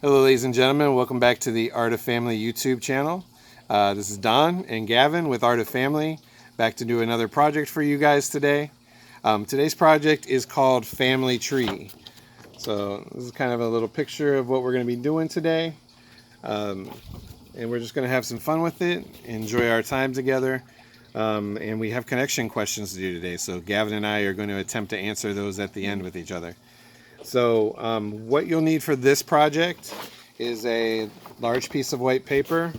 Hello ladies and gentlemen, welcome back to the Art of Family YouTube channel. This is Don and Gavin with Art of Family, back to do another project for you guys today. Today's project is called Family Tree. So this is kind of a little picture of what we're going to be doing today. And we're just going to have some fun with it, enjoy our time together. And we have connection questions to do today, so Gavin and I are going to attempt to answer those at the end with each other. So what you'll need for this project is a large piece of white paper.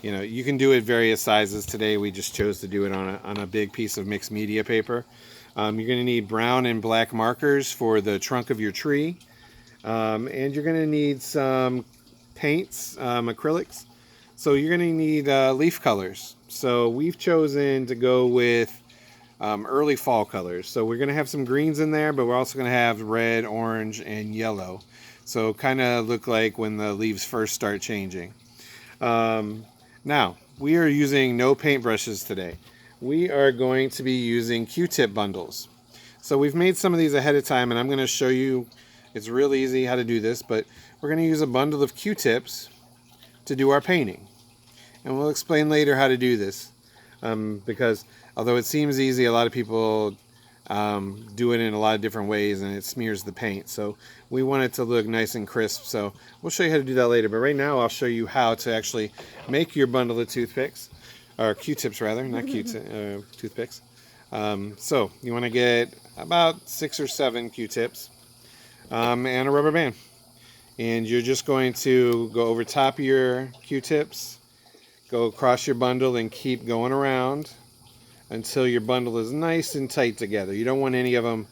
You can do it various sizes. Today we just chose to do it on a big piece of mixed media paper. You're going to need brown and black markers for the trunk of your tree. And you're going to need some paints, acrylics. So you're going to need leaf colors. So we've chosen to go with early fall colors. So we're going to have some greens in there, but we're also going to have red, orange, and yellow. So kind of look like when the leaves first start changing. Now, we are using no paintbrushes today. We are going to be using Q-tip bundles. So we've made some of these ahead of time, and I'm going to show you, it's real easy how to do this, but we're going to use a bundle of Q-tips to do our painting. And we'll explain later how to do this, because although it seems easy, a lot of people do it in a lot of different ways and it smears the paint. So we want it to look nice and crisp. So we'll show you how to do that later. But right now I'll show you how to actually make your bundle of toothpicks, or Q-tips rather, not toothpicks. So you want to get about 6 or 7 Q-tips and a rubber band. And you're just going to go over top of your Q-tips, go across your bundle and keep going around until your bundle is nice and tight together. You don't want any of them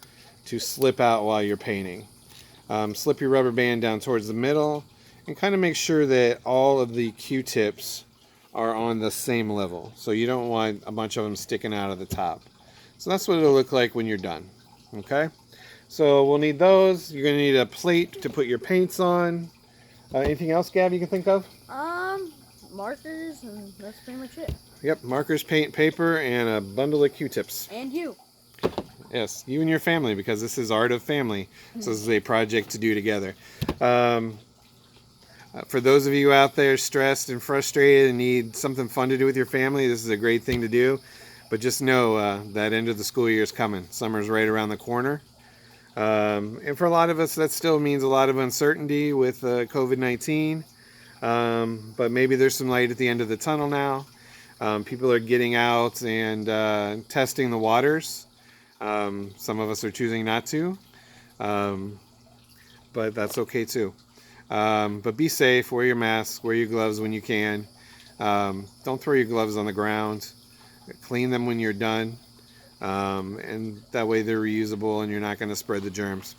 to slip out while you're painting. Slip your rubber band down towards the middle and kind of make sure that all of the Q-tips are on the same level. So you don't want a bunch of them sticking out of the top. So that's what it'll look like when you're done. Okay? So we'll need those. You're going to need a plate to put your paints on. Anything else, Gab, you can think of? Markers, and that's pretty much it. Yep, markers, paint, paper, and a bundle of Q-tips. And you. Yes, you and your family, because this is Art of Family. So this is a project to do together. For those of you out there stressed and frustrated and need something fun to do with your family, this is a great thing to do. But just know that end of the school year is coming. Summer's right around the corner. And for a lot of us, that still means a lot of uncertainty with COVID-19. But maybe there's some light at the end of the tunnel now. People are getting out and testing the waters. Some of us are choosing not to, but that's okay too. But be safe, wear your mask, wear your gloves when you can. Don't throw your gloves on the ground. Clean them when you're done. And that way they're reusable and you're not going to spread the germs.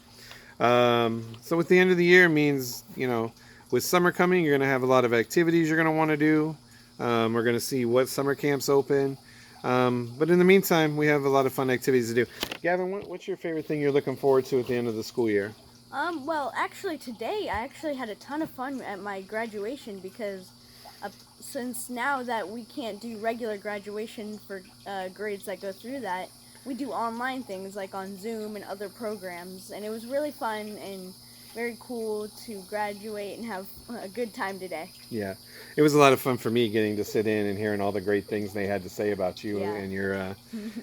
So at the end of the year means, with summer coming, you're going to have a lot of activities you're going to want to do. We're going to see what summer camps open. But in the meantime, we have a lot of fun activities to do. Gavin, what's your favorite thing you're looking forward to at the end of the school year? Well, actually today I actually had a ton of fun at my graduation because since now that we can't do regular graduation for grades that go through that, we do online things like on Zoom and other programs, and it was really fun and very cool to graduate and have a good time today. Yeah, it was a lot of fun for me getting to sit in and hearing all the great things they had to say about you and your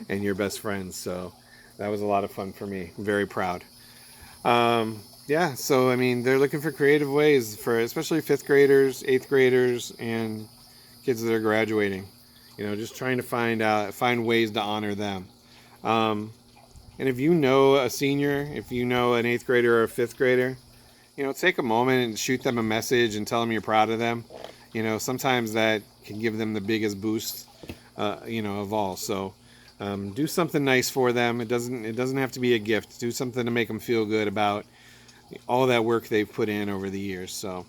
and your best friends. So that was a lot of fun for me. I'm very proud. Yeah, so I mean, they're looking for creative ways for especially 5th graders, 8th graders, and kids that are graduating. Just trying to find ways to honor them. And if you know a senior, if you know an 8th grader or a 5th grader, take a moment and shoot them a message and tell them you're proud of them. Sometimes that can give them the biggest boost, of all. So do something nice for them. It doesn't have to be a gift. Do something to make them feel good about all that work they've put in over the years. So,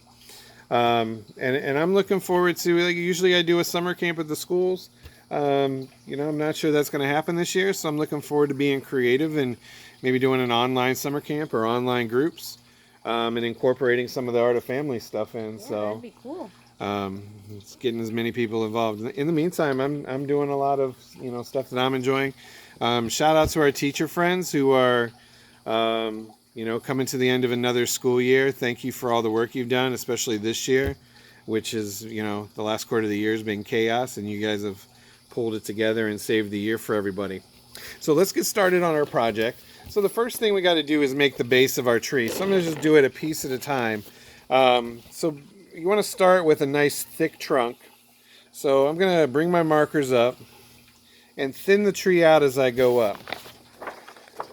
and I'm looking forward to, usually I do a summer camp at the schools. I'm not sure that's going to happen this year, so I'm looking forward to being creative and maybe doing an online summer camp or online groups, and incorporating some of the Art of Family stuff in. Yeah, so that'd be cool. It's getting as many people involved. In the meantime, I'm doing a lot of stuff that I'm enjoying. Shout out to our teacher friends who are you know, coming to the end of another school year. Thank you for all the work you've done, especially this year, which is, you know, the last quarter of the year has been chaos, and you guys have pulled it together and saved the year for everybody. So let's get started on our project. So the first thing we got to do is make the base of our tree. So I'm going to just do it a piece at a time. So you want to start with a nice thick trunk. So I'm going to bring my markers up and thin the tree out as I go up.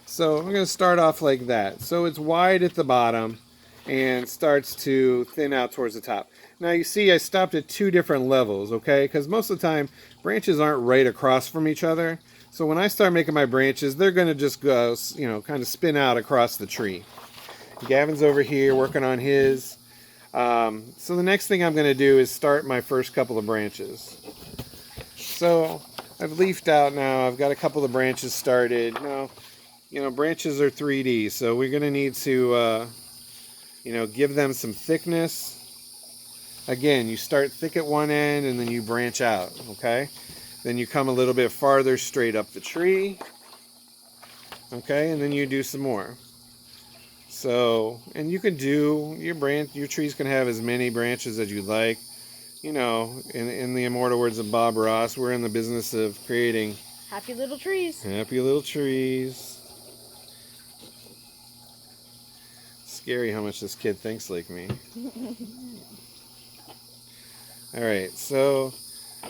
So I'm going to start off like that. So it's wide at the bottom and starts to thin out towards the top. Now you see I stopped at 2 different levels, okay? Because most of the time branches aren't right across from each other. So when I start making my branches, they're going to just go, you know, kind of spin out across the tree. Gavin's over here working on his. So the next thing I'm going to do is start my first couple of branches. So I've leafed out now. I've got a couple of branches started. Now, you know, branches are 3D, so we're going to need to, you know, give them some thickness. Again, you start thick at one end and then you branch out, okay? Then you come a little bit farther straight up the tree, okay? And then you do some more. So, and you can do, your trees can have as many branches as you like. You know, in the immortal words of Bob Ross, we're in the business of creating happy little trees. Happy little trees. Scary how much this kid thinks like me. Alright, so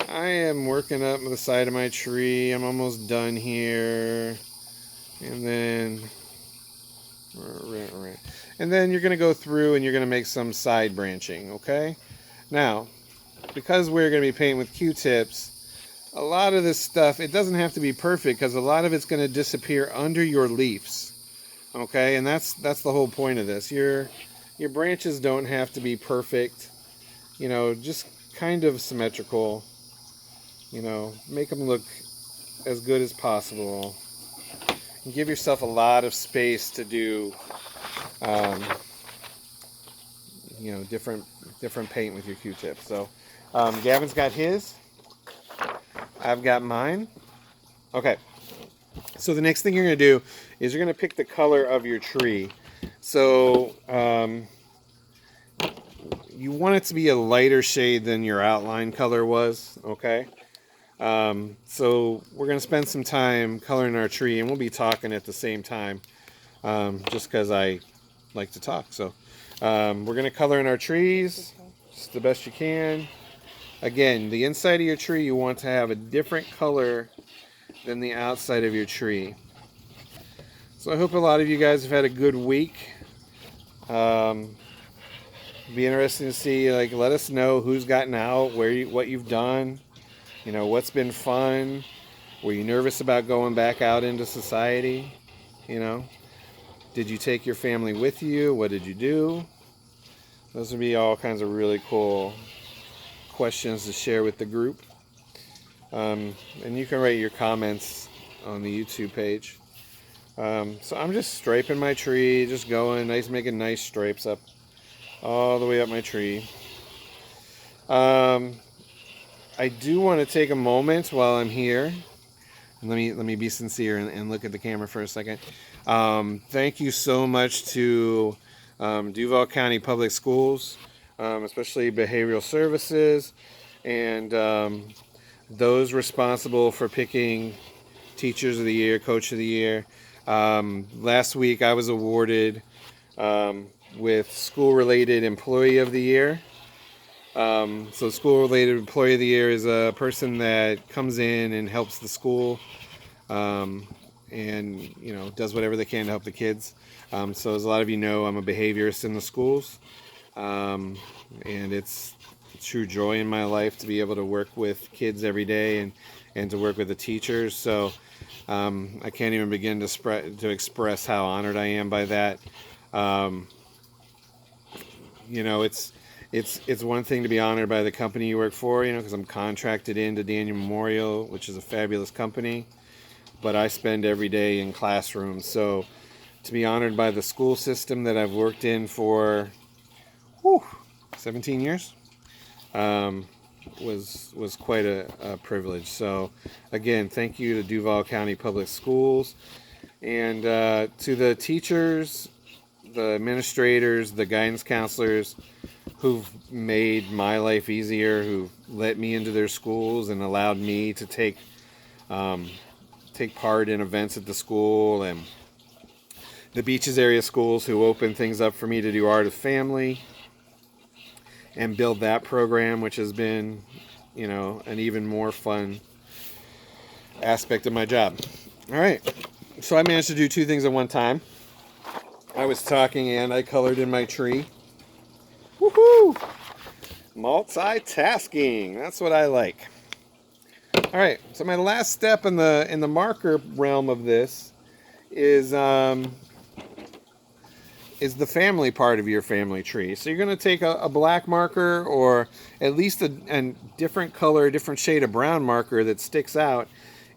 I am working up the side of my tree. I'm almost done here. And then you're going to go through and you're going to make some side branching, okay? Now, because we're going to be painting with Q-tips, a lot of this stuff, it doesn't have to be perfect because a lot of it's going to disappear under your leaves. Okay, and that's the whole point of this. Your branches don't have to be perfect. You know, just kind of symmetrical. You know, make them look as good as possible. And give yourself a lot of space to do, you know, different paint with your Q-tip. So, Gavin's got his. I've got mine. Okay. So the next thing you're going to do is you're going to pick the color of your tree. So you want it to be a lighter shade than your outline color was, okay? So we're going to spend some time coloring our tree, and we'll be talking at the same time, just because I like to talk. So we're going to color in our trees just the best you can. Again, the inside of your tree you want to have a different color than the outside of your tree. So I hope a lot of you guys have had a good week. Be interesting to see, like, let us know who's gotten out, what you've done, you know, what's been fun. Were you nervous about going back out into society? You know, did you take your family with you? What did you do? Those would be all kinds of really cool questions to share with the group. And you can write your comments on the YouTube page. So I'm just striping my tree, just going nice, making nice stripes up all the way up my tree. I do want to take a moment while I'm here. Let me be sincere and look at the camera for a second. Thank you so much to Duval County Public Schools, especially Behavioral Services, and those responsible for picking Teachers of the Year, Coach of the Year. Last week I was awarded with School-Related Employee of the Year. So School-Related Employee of the Year is a person that comes in and helps the school, and you know, does whatever they can to help the kids. So as a lot of you know, I'm a behaviorist in the schools, and it's a true joy in my life to be able to work with kids every day and to work with the teachers. So I can't even begin to express how honored I am by that. You know, it's one thing to be honored by the company you work for, you know, because I'm contracted into Daniel Memorial, which is a fabulous company, but I spend every day in classrooms. So to be honored by the school system that I've worked in for 17 years was quite a privilege. So again, thank you to Duval County Public Schools, and to the teachers the administrators, the guidance counselors who've made my life easier, who've let me into their schools and allowed me to take part in events at the school, and the Beaches area schools who opened things up for me to do Art of Family and build that program, which has been, an even more fun aspect of my job. All right, so I managed to do two things at one time. I was talking and I colored in my tree. Woohoo! Multitasking, that's what I like. All right, so my last step in the marker realm of this is the family part of your family tree. So you're going to take a black marker, or at least a different color, a different shade of brown marker that sticks out,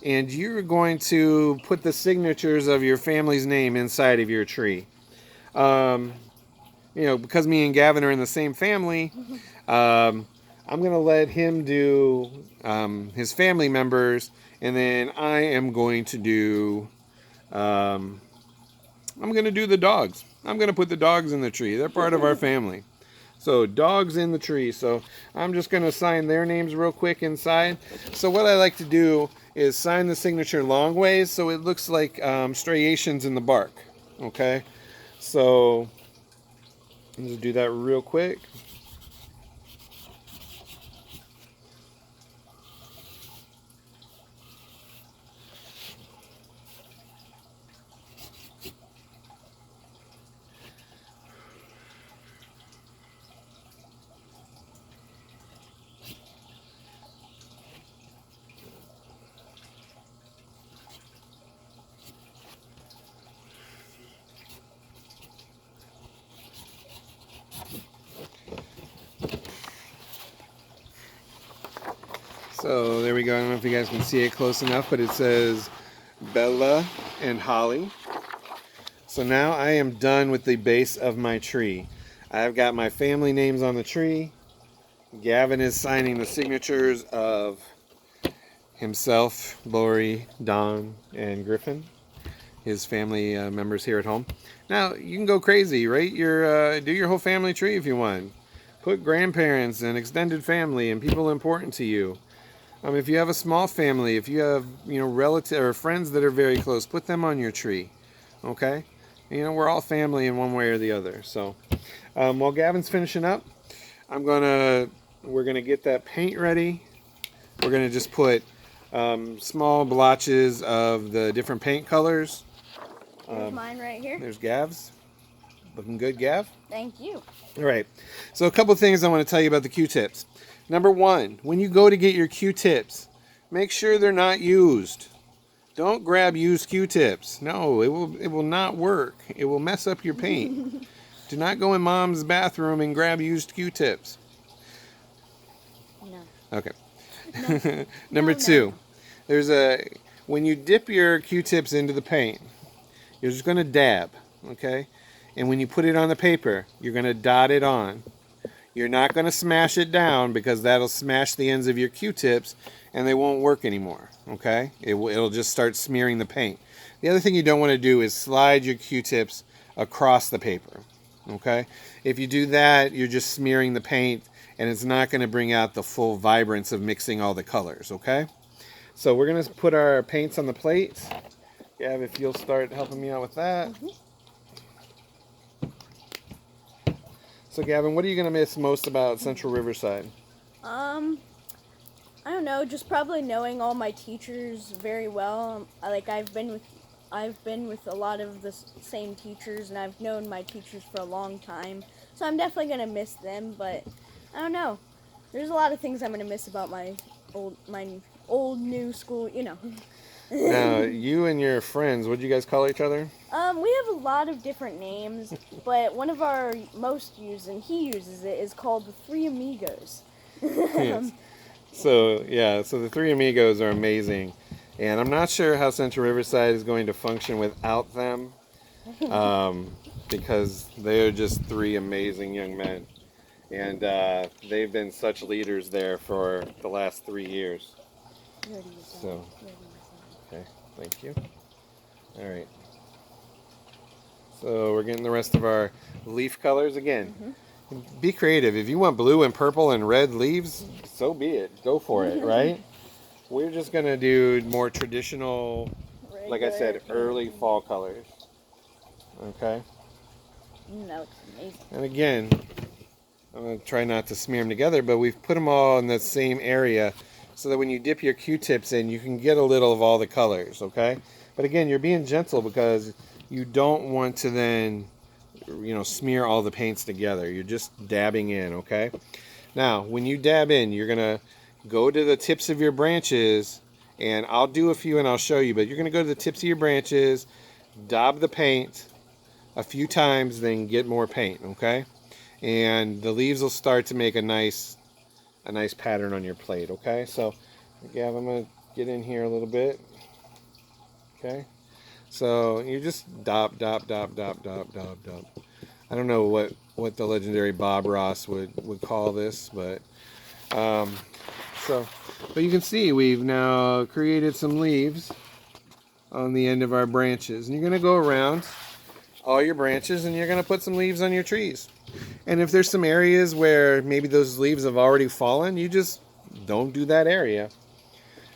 and you're going to put the signatures of your family's name inside of your tree. Because me and Gavin are in the same family, I'm going to let him do his family members, and then I am going to do the dogs. I'm going to put the dogs in the tree. They're part of our family. So dogs in the tree. So I'm just going to sign their names real quick inside. So what I like to do is sign the signature long ways so it looks like striations in the bark. Okay? So I'll just do that real quick. So there we go. I don't know if you guys can see it close enough, but it says Bella and Holly. So now I am done with the base of my tree. I've got my family names on the tree. Gavin is signing the signatures of himself, Lori, Don, and Griffin, his family members here at home. Now, you can go crazy, right? Do your whole family tree if you want. Put grandparents and extended family and people important to you. If you have a small family, if you have, relatives or friends that are very close, put them on your tree, okay? We're all family in one way or the other. So, while Gavin's finishing up, we're gonna get that paint ready. We're gonna just put small blotches of the different paint colors. There's mine right here. There's Gav's. Looking good, Gav? Thank you. All right. So a couple things I want to tell you about the Q-tips. Number one, when you go to get your Q-tips, make sure they're not used. Don't grab used Q-tips. No, it will not work. It will mess up your paint. Do not go in mom's bathroom and grab used Q-tips. No. Okay. No. Number two, when you dip your Q-tips into the paint, you're just going to dab, okay? And when you put it on the paper, you're going to dot it on. You're not going to smash it down because that'll smash the ends of your Q-tips and they won't work anymore, okay? It'll just start smearing the paint. The other thing you don't want to do is slide your Q-tips across the paper, okay? If you do that, you're just smearing the paint and it's not going to bring out the full vibrance of mixing all the colors, okay? So we're going to put our paints on the plate. Gav, if you'll start helping me out with that. Mm-hmm. So Gavin, what are you going to miss most about Central Riverside? I don't know, just probably knowing all my teachers very well. I've been with a lot of the same teachers, and I've known my teachers for a long time. So I'm definitely going to miss them, but I don't know. There's a lot of things I'm going to miss about my old new school, Now, you and your friends, what do you guys call each other? We have a lot of different names, but one of our most used, and he uses it, is called the Three Amigos. Yes. So the Three Amigos are amazing. And I'm not sure how Central Riverside is going to function without them, because they're just three amazing young men. And they've been such leaders there for the last 3 years. So, okay, thank you. All right. So we're getting the rest of our leaf colors again. Mm-hmm. Be creative. If you want blue and purple and red leaves, so be it. Go for it, right? We're just going to do more traditional, like I said, early fall colors. Okay? That looks amazing. And again, I'm going to try not to smear them together, but we've put them all in the same area so that when you dip your Q-tips in, you can get a little of all the colors, okay? But again, you're being gentle because you don't want to then, smear all the paints together. You're just dabbing in, okay? Now, when you dab in, you're going to go to the tips of your branches, and I'll do a few and I'll show you, but you're going to go to the tips of your branches, dab the paint a few times, then get more paint, okay? And the leaves will start to make a nice pattern on your plate, okay? So, Gav, I'm going to get in here a little bit, okay? So, you just dop. I don't know what the legendary Bob Ross would call this, but but you can see we've now created some leaves on the end of our branches. And you're going to go around all your branches and you're going to put some leaves on your trees. And if there's some areas where maybe those leaves have already fallen, you just don't do that area.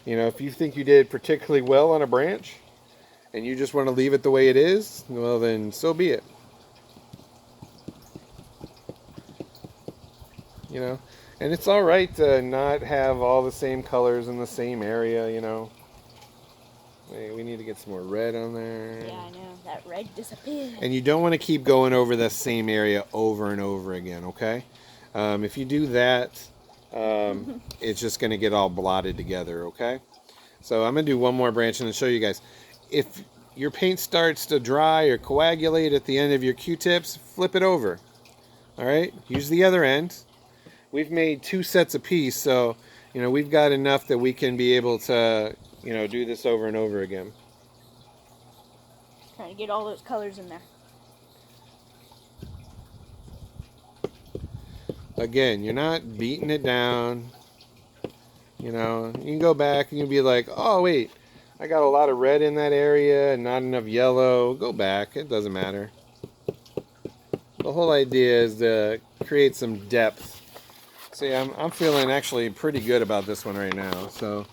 If you think you did particularly well on a branch and you just want to leave it the way it is, well then so be it. And it's all right to not have all the same colors in the same area, We need to get some more red on there. Yeah, I know. That red disappeared. And you don't want to keep going over the same area over and over again, okay? If you do that, it's just going to get all blotted together, okay? So I'm going to do one more branch and then show you guys. If your paint starts to dry or coagulate at the end of your Q-tips, flip it over. All right? Use the other end. We've made 2 sets apiece, so, we've got enough that we can be able to, do this over and over again. Trying to get all those colors in there. Again, you're not beating it down. You can go back and you'll be like, oh, wait, I got a lot of red in that area and not enough yellow. Go back. It doesn't matter. The whole idea is to create some depth. See, I'm feeling actually pretty good about this one right now. So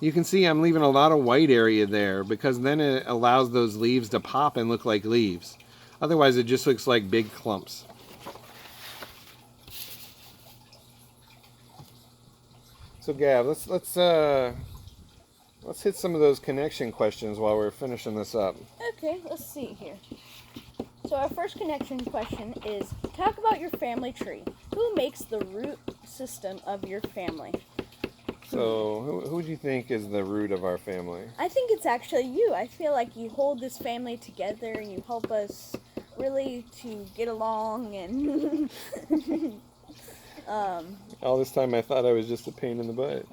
you can see I'm leaving a lot of white area there because then it allows those leaves to pop and look like leaves. Otherwise, it just looks like big clumps. So Gav, let's hit some of those connection questions while we're finishing this up. Okay, let's see here. So our first connection question is, talk about your family tree. Who makes the root system of your family? So who do you think is the root of our family? I think it's actually you. I feel like you hold this family together and you help us really to get along and all this time I thought I was just a pain in the butt.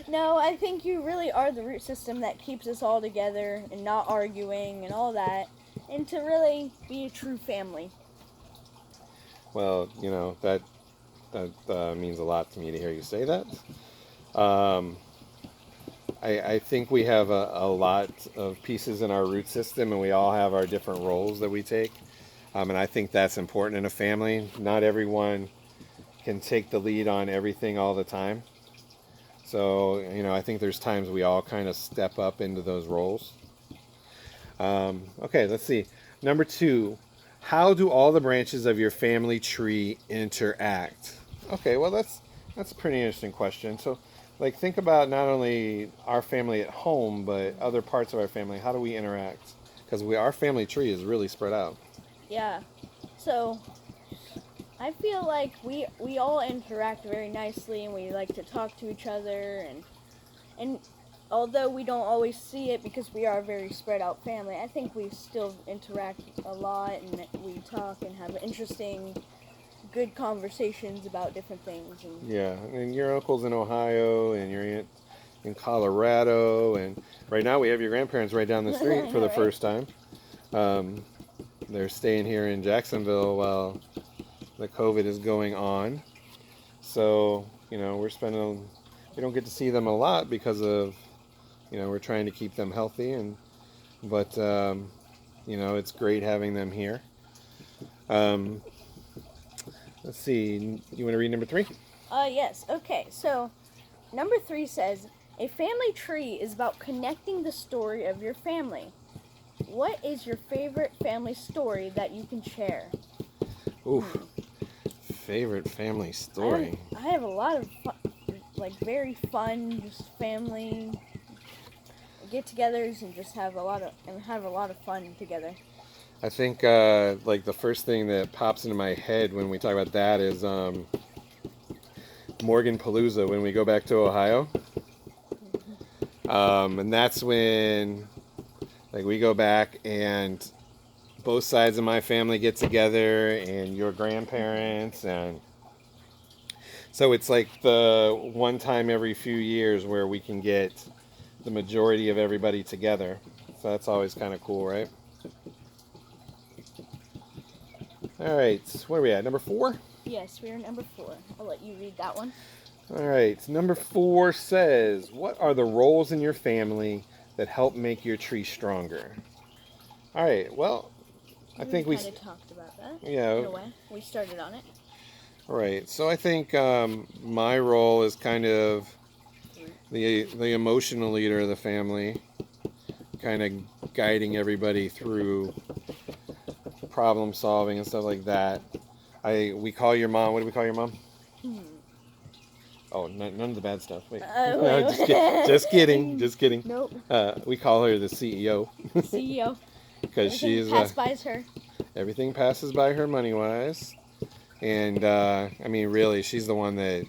No, I think you really are the root system that keeps us all together and not arguing and all that, and to really be a true family. Well, that means a lot to me to hear you say that. I think we have a lot of pieces in our root system, and we all have our different roles that we take. And I think that's important in a family. Not everyone can take the lead on everything all the time. So, I think there's times we all kind of step up into those roles. Okay, let's see. Number 2, how do all the branches of your family tree interact? Okay, well, that's a pretty interesting question. So, think about not only our family at home, but other parts of our family. How do we interact? Because our family tree is really spread out. Yeah. So I feel like we all interact very nicely, and we like to talk to each other, and although we don't always see it because we are a very spread out family, I think we still interact a lot, and we talk and have interesting, good conversations about different things. And yeah, and your uncle's in Ohio, and your aunt in Colorado, and right now we have your grandparents right down the street for the right? first time. They're staying here in Jacksonville while the COVID is going on. So, we don't get to see them a lot because of, we're trying to keep them healthy. But You know, it's great having them here. Um, let's see. You want to read number 3? Yes. Okay. So, number 3 says, a family tree is about connecting the story of your family. What is your favorite family story that you can share? Oof. Favorite family story. I have a lot of very fun, just family get-togethers, and just have a lot of fun together. I think like the first thing that pops into my head when we talk about that is Morgan Palooza when we go back to Ohio. And that's when like we go back and both sides of my family get together and your grandparents, and so it's like the one time every few years where we can get the majority of everybody together. So that's always kind of cool, right? All right, what are we at? Number 4? Yes, we are number 4. I'll let you read that one. All right, number 4 says, what are the roles in your family that help make your tree stronger? All right, well, I think we kind of talked about that. Yeah. In a way, we started on it. All right, so I think my role is kind of the emotional leader of the family, kind of guiding everybody through problem solving and stuff like that. We call your mom. What do we call your mom? Oh, none of the bad stuff. Wait. Wait. Just kidding. Just kidding. Nope. We call her the CEO. CEO. Because she's Passes her. Everything passes by her money wise, and I mean, really, she's the one that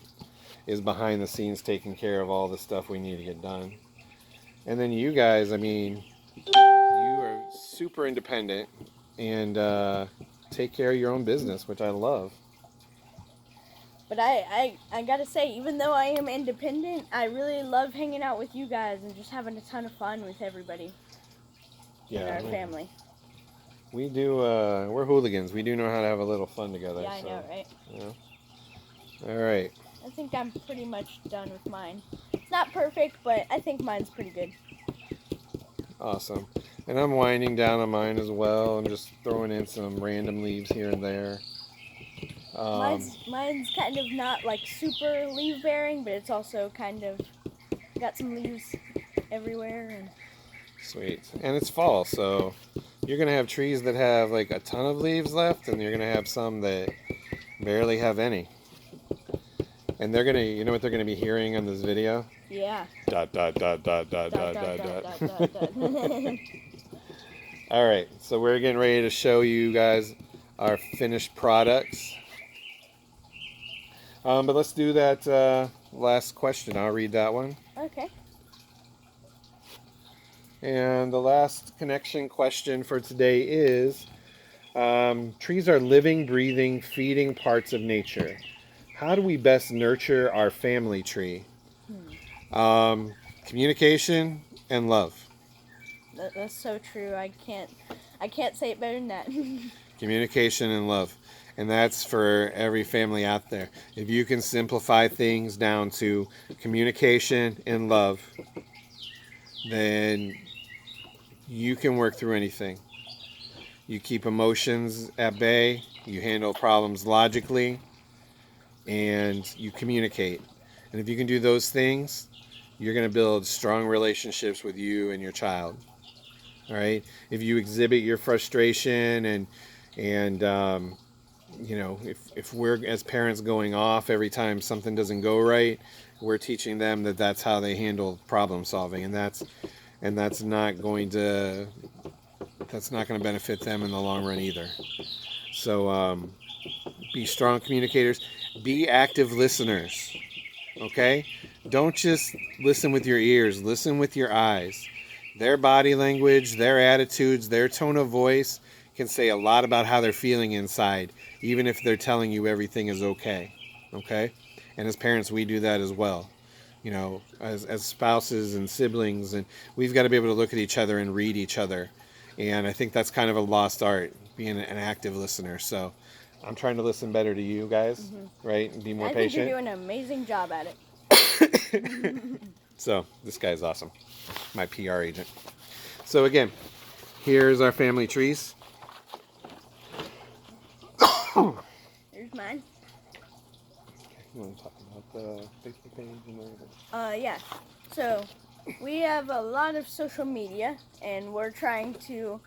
is behind the scenes taking care of all the stuff we need to get done. And then you guys, I mean, you are super independent and take care of your own business, which I love. But I gotta say, even though I am independent, I really love hanging out with you guys and just having a ton of fun with everybody in our family. We do, we're hooligans. We do know how to have a little fun together. Yeah, I know, right? Yeah. All right. I think I'm pretty much done with mine. It's not perfect, but I think mine's pretty good. Awesome. And I'm winding down on mine as well. I'm just throwing in some random leaves here and there. Mine's kind of not like super leaf bearing, but it's also kind of got some leaves everywhere. And sweet. And it's fall, so you're going to have trees that have like a ton of leaves left, and you're going to have some that barely have any. And they're going to, you know what they're going to be hearing on this video? Yeah. Dot, dot, dot, dot, dot, dot, dot, dot. All right, so we're getting ready to show you guys our finished products. But let's do that last question. I'll read that one. Okay. And the last connection question for today is, trees are living, breathing, feeding parts of nature. How do we best nurture our family tree? Communication and love. That's so true. I can't say it better than that. Communication and love. And that's for every family out there. If you can simplify things down to communication and love, then you can work through anything. You keep emotions at bay, you handle problems logically, and you communicate. And if you can do those things, you're going to build strong relationships with you and your child. All right? If you exhibit your frustration and you know, if we're as parents going off every time something doesn't go right, we're teaching them that that's how they handle problem solving, and that's not going to benefit them in the long run either. So be strong communicators, be active listeners. Okay? Don't just listen with your ears, listen with your eyes. Their body language, their attitudes, their tone of voice can say a lot about how they're feeling inside, even if they're telling you everything is okay. Okay? And as parents, we do that as well. You know, as spouses and siblings, and we've got to be able to look at each other and read each other. And I think that's kind of a lost art, being an active listener. So I'm trying to listen better to you guys, right? And be more patient. I think you're doing an amazing job at it. So this guy's awesome, my PR agent. So again, Here's our family trees. Here's mine. You want to talk about the Facebook page and everything? Yeah. So we have a lot of social media, and we're trying to,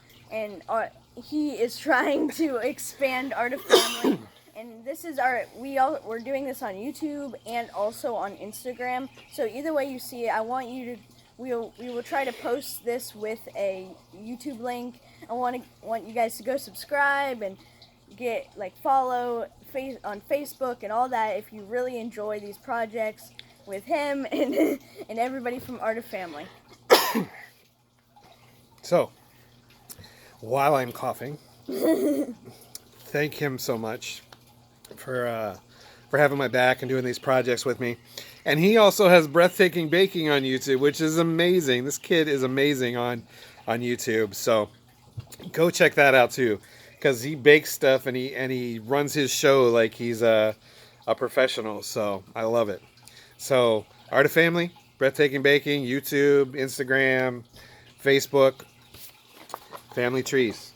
he is trying to expand Art of Family. And this is we're doing this on YouTube and also on Instagram. So either way you see it, I want you to, we will try to post this with a YouTube link. I want you guys to go subscribe and get follow on Facebook and all that if you really enjoy these projects with him and and everybody from Art of Family. So, while I'm coughing, thank him so much for having my back and doing these projects with me. And he also has Breathtaking Baking on YouTube, which is amazing. This kid is amazing on YouTube. So go check that out too, because he bakes stuff and he runs his show like he's a professional. So I love it. So Art of Family, Breathtaking Baking, YouTube, Instagram, Facebook, family trees.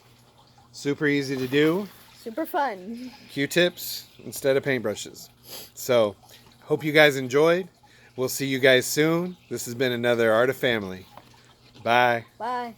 Super easy to do. Super fun. Q-tips instead of paintbrushes. So, hope you guys enjoyed. We'll see you guys soon. This has been another Art of Family. Bye. Bye.